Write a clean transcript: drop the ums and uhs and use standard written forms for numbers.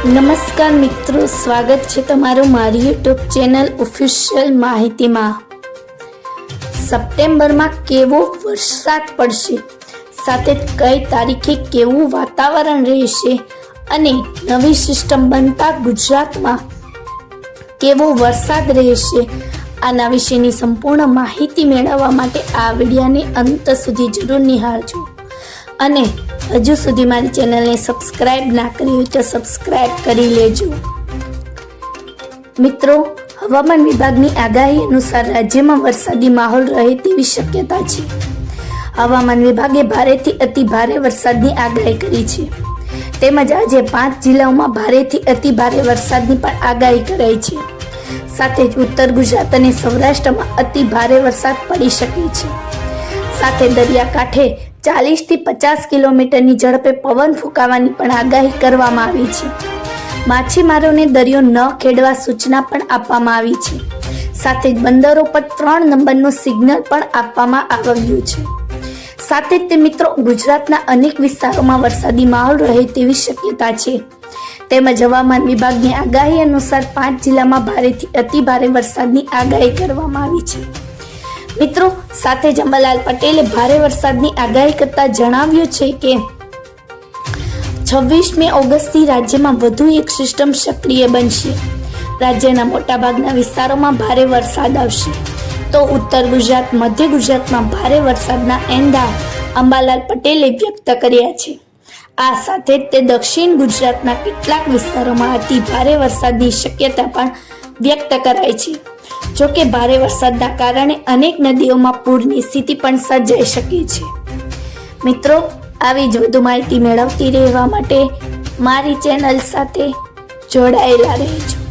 નમસ્કાર મિત્રો, સ્વાગત છે તમારું મારી યુટ્યુબ ચેનલ ઓફિશિયલ માહિતીમાં। સપ્ટેમ્બરમાં કેવો વરસાદ પડશે, સાથે કઈ તારીખે કેવું વાતાવરણ રહેશે અને નવી સિસ્ટમ બનતા ગુજરાતમાં કેવો વરસાદ રહેશે, આના વિશેની સંપૂર્ણ માહિતી મેળવવા માટે આ વિડીયોને અંત સુધી જરૂર નિહાળજો અને હજુ સુધી મારી ચેનલને સબસ્ક્રાઇબ ના કરી હોય તો સબસ્ક્રાઇબ કરી લેજો। મિત્રો, હવામાન વિભાગની આગાહી અનુસાર રાજ્યમાં વરસાદી માહોલ રહે તેવી શક્યતા છે। હવામાન વિભાગે ભારેથી અતિ ભારે વરસાદની આગાહી કરી છે, તેમજ આજે 5 જિલ્લાઓમાં ભારેથી અતિ ભારે વરસાદની પણ આગાહી કરાઈ છે। સાથે જ ઉત્તર ગુજરાત અને સૌરાષ્ટ્રમાં અતિ ભારે વરસાદ પડી શકે છે। સાથે દરિયાકાંઠે 40 થી 50 કિલોમીટરની ઝડપે પવન ફૂંકાવાની પણ આગાહી કરવામાં આવી છે। માછીમારોને દરિયો ન ખેડવા સૂચના પણ આપવામાં આવી છે। સાથે જ બંદરો પર 3 નંબરનું સિગ્નલ પણ આપવામાં આવ્યું છે। સાથે જ તે મિત્રો, ગુજરાતના અનેક વિસ્તારોમાં વરસાદી માહોલ રહે તેવી શક્યતા છે। તેમજ હવામાન વિભાગની આગાહી અનુસાર 5 જિલ્લામાં ભારેથી અતિ ભારે વરસાદની આગાહી કરવામાં આવી છે। મિત્રો, સાથે જ અંબાલાલ પટેલે ભારે વરસાદની આગાહી કરતા જણાવ્યું છે કે 26મી ઓગસ્ટથી રાજ્યમાં વધુ એક સિસ્ટમ સક્રિય બનશે। રાજ્યના મોટાભાગના વિસ્તારોમાં ભારે વરસાદ આવશે, તો ઉત્તર ગુજરાત, મધ્ય ગુજરાતમાં ભારે વરસાદના એંધાર અંબાલાલ પટેલે વ્યક્ત કર્યા છે। આ સાથે જ તે દક્ષિણ ગુજરાતના કેટલાક વિસ્તારોમાં અતિ ભારે વરસાદની શક્યતા પણ વ્યક્ત કરાઈ છે। જોકે ભારે વરસાદના કારણે અનેક નદીઓમાં પૂરની સ્થિતિ પણ સર્જાઈ શકે છે। મિત્રો, આવી જ વધુ માહિતી મેળવતી રહેવા માટે મારી ચેનલ સાથે જોડાયેલા રહેજો।